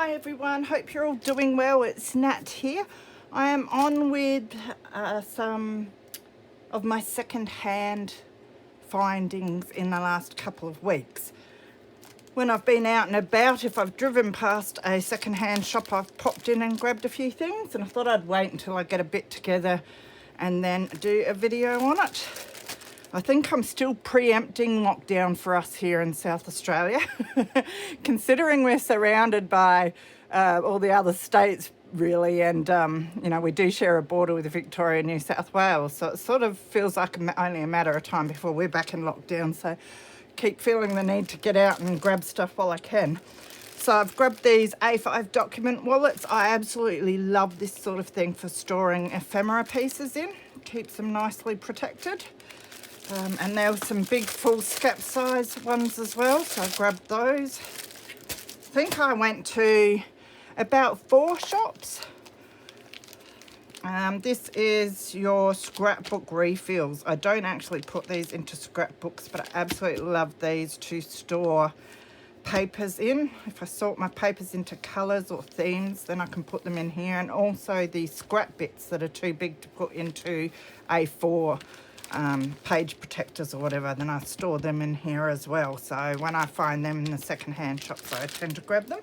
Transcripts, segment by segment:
Hi everyone, hope you're all doing well. It's Nat here. I am on with some of my second-hand findings in the last couple of weeks. When I've been out and about, if I've driven past a second-hand shop, I've popped in and grabbed a few things, and I thought I'd wait until I get a bit together and then do a video on it. I think I'm still preempting lockdown for us here in South Australia, considering we're surrounded by all the other states, really, and you know, we do share a border with Victoria and New South Wales, so it sort of feels like only a matter of time before we're back in lockdown, so keep feeling the need to get out and grab stuff while I can. So I've grabbed these A5 document wallets. I absolutely love this sort of thing for storing ephemera pieces in. Keeps them nicely protected. And there were some big foolscap size ones as well, so I grabbed those. I think I went to about 4 shops. This is your Scrapbook Refills. I don't actually put these into scrapbooks, but I absolutely love these to store papers in. If I sort my papers into colours or themes, then I can put them in here. And also the scrap bits that are too big to put into A4 page protectors or whatever, then I store them in here as well. So when I find them in the second-hand shops, I tend to grab them.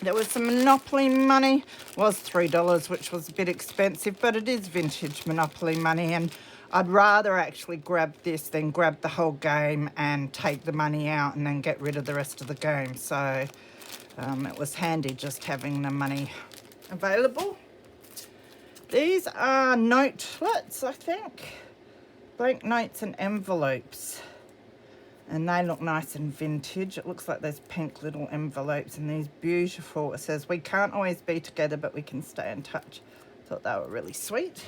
There was some Monopoly money. It was $3, which was a bit expensive, but it is vintage Monopoly money, and I'd rather actually grab this than grab the whole game and take the money out and then get rid of the rest of the game. So it was handy just having the money available. These are notelets, I think. Blank notes and envelopes. And they look nice and vintage. It looks like those pink little envelopes and these beautiful. It says, "We can't always be together, but we can stay in touch." Thought they were really sweet.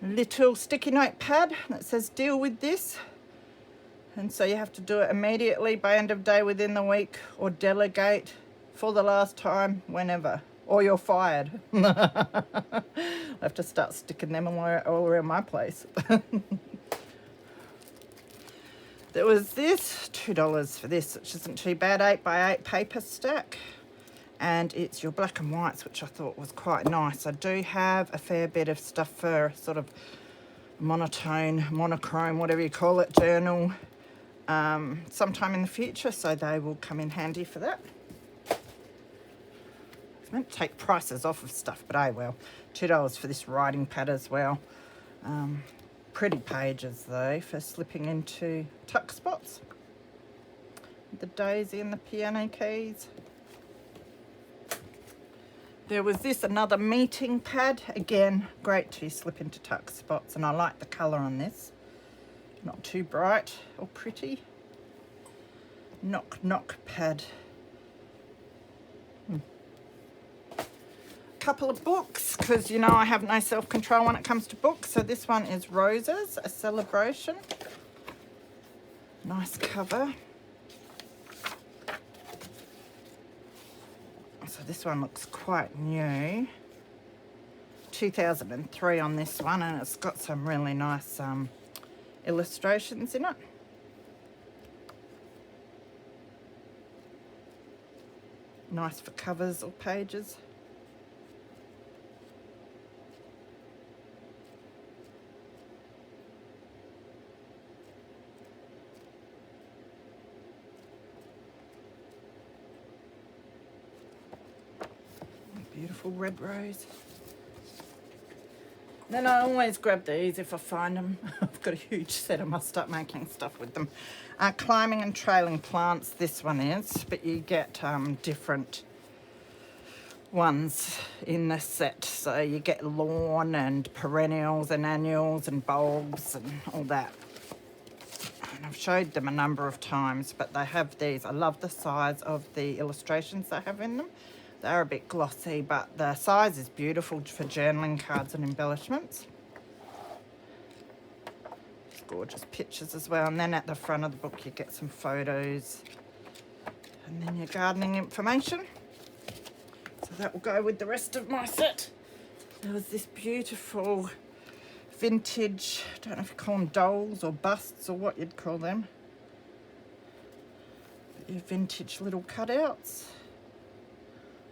Little sticky note pad that says, "Deal with this." And so you have to do it immediately, by end of day, within the week, or delegate for the last time, whenever. Or you're fired. I have to start sticking them all around my place. There was this, $2 for this, which isn't too bad, 8x8 paper stack. And it's your black and whites, which I thought was quite nice. I do have a fair bit of stuff for sort of monotone, monochrome, whatever you call it, journal, sometime in the future, so they will come in handy for that. I meant to take prices off of stuff, but oh well. $2 for this writing pad as well. Pretty pages though for slipping into tuck spots. The daisy and the piano keys. There was this, another meeting pad. Again, great to slip into tuck spots, and I like the colour on this. Not too bright or pretty. Knock knock pad. Couple of books, because you know I have no self-control when it comes to books. So this one is Roses, a celebration. Nice cover. So this one looks quite new. 2003 on this one, and it's got some really nice illustrations in it. Nice for covers or pages. Beautiful red rose. Then I always grab these if I find them. I've got a huge set. I must start making stuff with them. Climbing and trailing plants, this one is, but you get different ones in the set. So you get lawn and perennials and annuals and bulbs and all that. And I've showed them a number of times, but they have these. I love the size of the illustrations they have in them. They're a bit glossy, but the size is beautiful for journaling cards and embellishments. Just gorgeous pictures as well. And then at the front of the book, you get some photos. And then your gardening information. So that will go with the rest of my set. There was this beautiful vintage, I don't know if you call them dolls or busts or what you'd call them. your vintage little cutouts.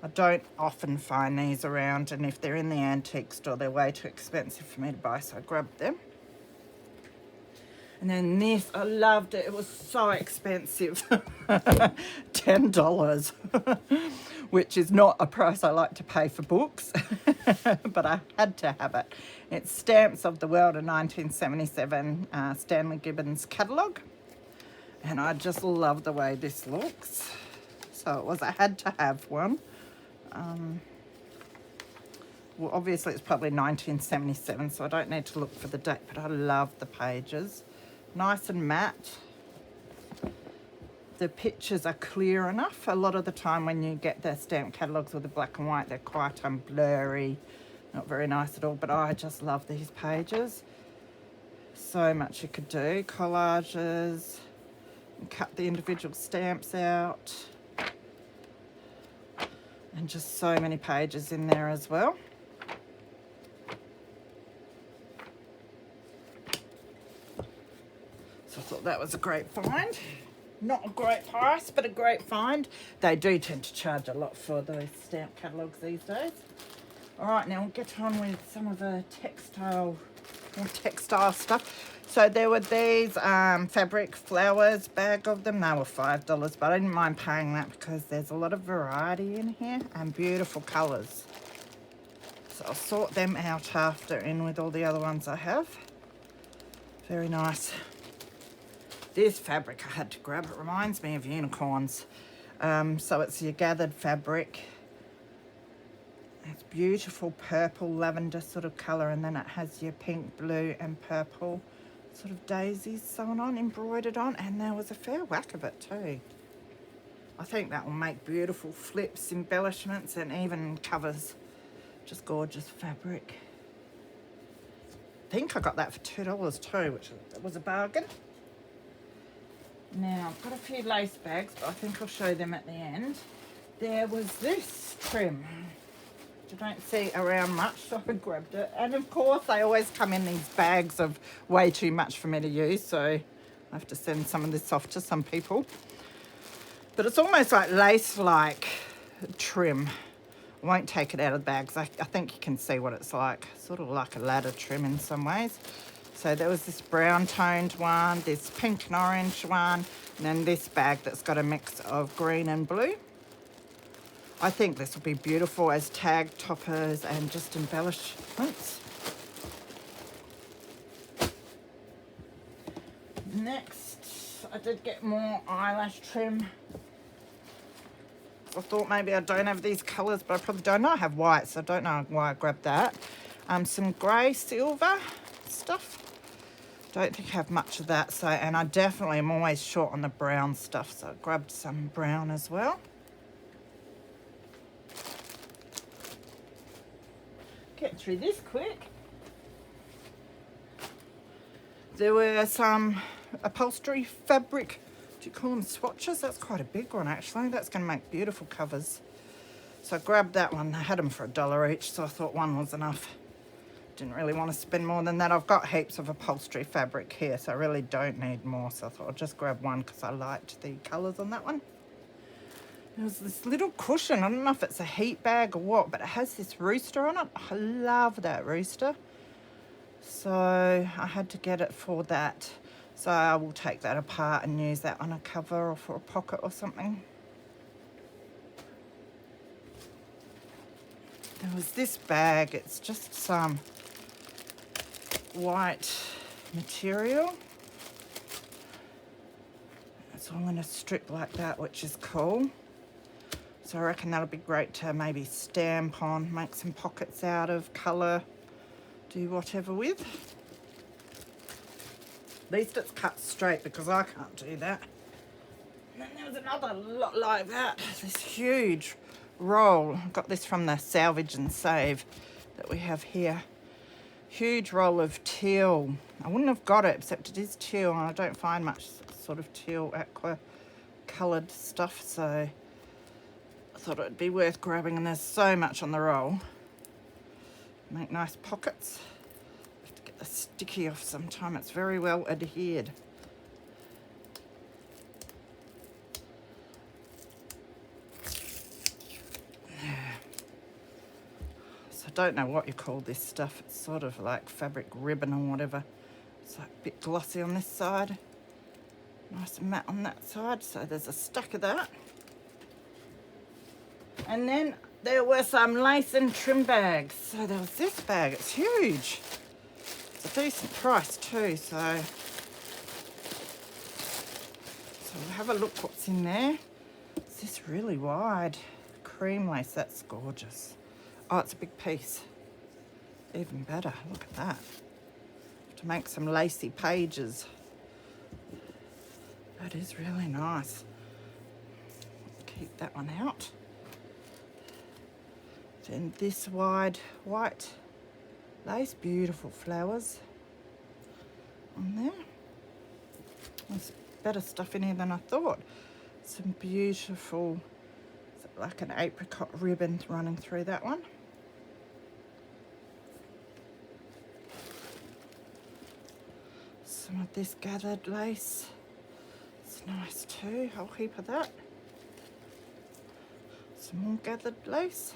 I don't often find these around, and if they're in the antique store, they're way too expensive for me to buy, so I grabbed them. And then this, I loved it. It was so expensive. $10, which is not a price I like to pay for books, but I had to have it. It's Stamps of the World in 1977, Stanley Gibbons catalogue. And I just love the way this looks. So it was, I had to have one. Well, obviously it's probably 1977, so I don't need to look for the date, but I love the pages. Nice and matte. The pictures are clear enough. A lot of the time when you get the stamp catalogues with the black and white, they're quite blurry, not very nice at all, but I just love these pages. So much you could do. Collages, and cut the individual stamps out, and just so many pages in there as well. So I thought that was a great find. Not a great price, but a great find. They do tend to charge a lot for those stamp catalogues these days. All right, now we'll get on with some of the textile stuff. So there were these fabric flowers, bag of them. They were $5, but I didn't mind paying that because there's a lot of variety in here and beautiful colours. So I'll sort them out after in with all the other ones I have. Very nice. This fabric I had to grab. It reminds me of unicorns. So it's your gathered fabric. It's beautiful purple lavender sort of colour, and then it has your pink, blue and purple sort of daisies sewn on, embroidered on, and there was a fair whack of it too. I think that will make beautiful flips, embellishments and even covers. Just gorgeous fabric. I think I got that for $2 too, which was a bargain. Now, I've got a few lace bags, but I think I'll show them at the end. There was this trim, which I don't see around much, so I grabbed it. And of course, they always come in these bags of way too much for me to use, so I have to send some of this off to some people. But it's almost like lace-like trim. I won't take it out of the bags. I think you can see what it's like. Sort of like a ladder trim in some ways. So there was this brown toned one, this pink and orange one, and then this bag that's got a mix of green and blue. I think this will be beautiful as tag toppers and just embellishments. Next, I did get more eyelash trim. I thought maybe I don't have these colours, but I probably don't. I have white, so I don't know why I grabbed that. Some grey silver stuff. Don't think I have much of that, so, and I definitely am always short on the brown stuff, so I grabbed some brown as well. Get through this quick. There were some upholstery fabric. Do you call them swatches? That's quite a big one actually. That's going to make beautiful covers. So I grabbed that one. I had them for $1 each, so I thought one was enough. Didn't really want to spend more than that. I've got heaps of upholstery fabric here, so I really don't need more. So I thought I'll just grab one because I liked the colours on that one. There was this little cushion. I don't know if it's a heat bag or what, but it has this rooster on it. I love that rooster. So I had to get it for that. So I will take that apart and use that on a cover or for a pocket or something. There was this bag. It's just some white material. It's all in a strip like that, which is cool. So I reckon that'll be great to maybe stamp on, make some pockets out of, colour, do whatever with. At least it's cut straight because I can't do that. And then there was another lot like that. This huge roll. I got this from the Salvage and Save that we have here. Huge roll of teal. I wouldn't have got it, except it is teal, and I don't find much sort of teal aqua coloured stuff, so I thought it would be worth grabbing, and there's so much on the roll. Make nice pockets. Have to get the sticky off sometime. It's very well adhered. don't know what you call this stuff. It's sort of like fabric ribbon or whatever. It's like a bit glossy on this side. Nice and matte on that side. So there's a stack of that. And then there were some lace and trim bags. So there was this bag. It's huge. It's a decent price too. So we'll have a look what's in there. It's this really wide cream lace. That's gorgeous. Oh, it's a big piece. Even better. Look at that. To make some lacy pages. That is really nice. Keep that one out. Then this wide white lace, beautiful flowers on there. There's better stuff in here than I thought. Some beautiful, like an apricot ribbon running through that one. Some of this gathered lace. It's nice too, a whole heap of that. Some more gathered lace.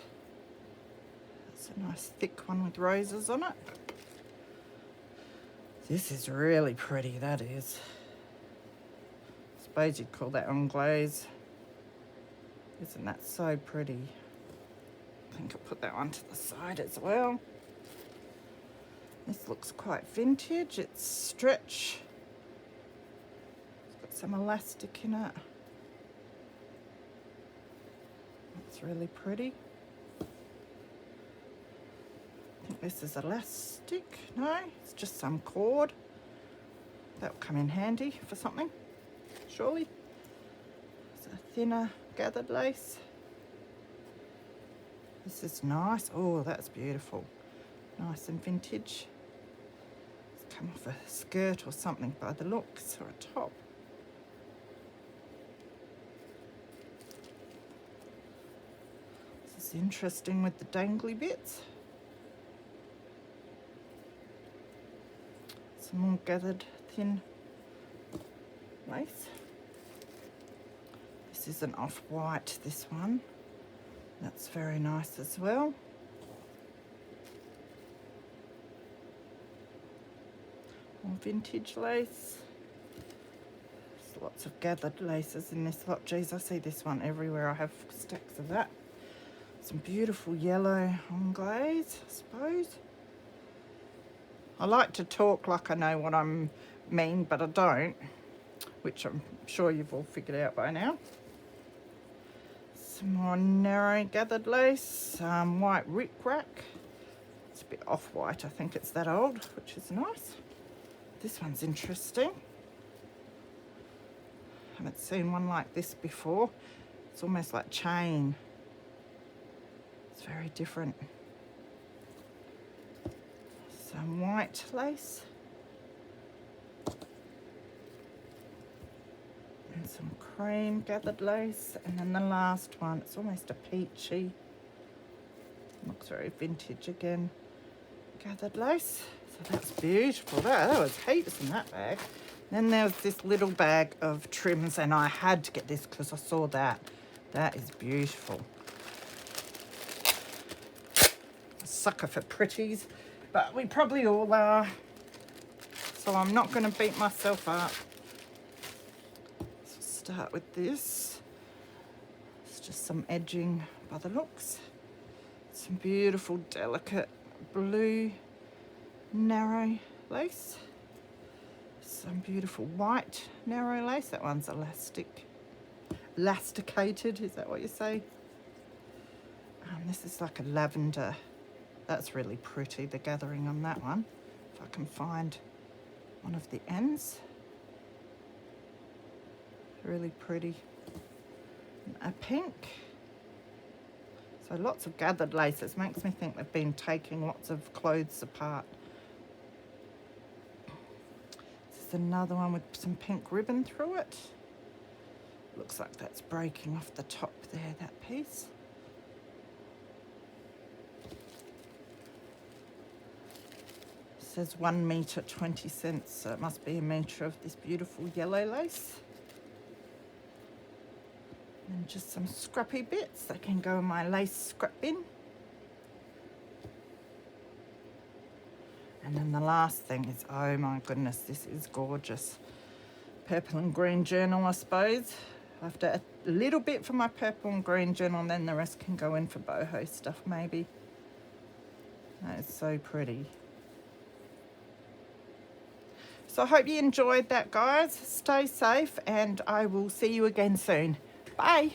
That's a nice thick one with roses on it. This is really pretty, that is. I suppose you'd call that anglaise. Isn't that so pretty? I think I'll put that one to the side as well. This looks quite vintage. It's stretch. It's got some elastic in it. That's really pretty. I think this is elastic. No, it's just some cord. That'll come in handy for something, surely. It's a thinner gathered lace. This is nice. Oh, that's beautiful. Nice and vintage. It's come off a skirt or something by the looks, or a top. This is interesting with the dangly bits. Some more gathered thin lace. This is an off-white, this one. That's very nice as well. More vintage lace. There's lots of gathered laces in this lot. Geez, I see this one everywhere. I have stacks of that. Some beautiful yellow anglaise, I suppose. I like to talk like I know what I mean, but I don't, which I'm sure you've all figured out by now. Some more narrow gathered lace, white rickrack. It's a bit off-white, I think it's that old, which is nice. This one's interesting. Haven't seen one like this before. It's almost like chain. It's very different. Some white lace. And some cream gathered lace. And then the last one, it's almost a peachy. Looks very vintage again. Gathered lace. So that's beautiful. There was heaps in that bag. Then there was this little bag of trims, and I had to get this because I saw that. That is beautiful. A sucker for pretties, but we probably all are. So I'm not going to beat myself up. So start with this. It's just some edging by the looks. Some beautiful, delicate blue narrow lace. Some beautiful white narrow lace. That one's elasticated, is that what you say? This is like a lavender. That's really pretty, the gathering on that one. If I can find one of the ends. Really pretty. A pink. So lots of gathered laces. Makes me think they've been taking lots of clothes apart. This is another one with some pink ribbon through it. Looks like that's breaking off the top there, that piece. It says 1 metre 20 cents, so it must be a metre of this beautiful yellow lace. And just some scrappy bits that can go in my lace scrap bin. And then the last thing is, oh my goodness, this is gorgeous. Purple and green journal, I suppose. After a little bit for my purple and green journal, and then the rest can go in for boho stuff maybe. That is so pretty. So I hope you enjoyed that, guys. Stay safe, and I will see you again soon. Bye.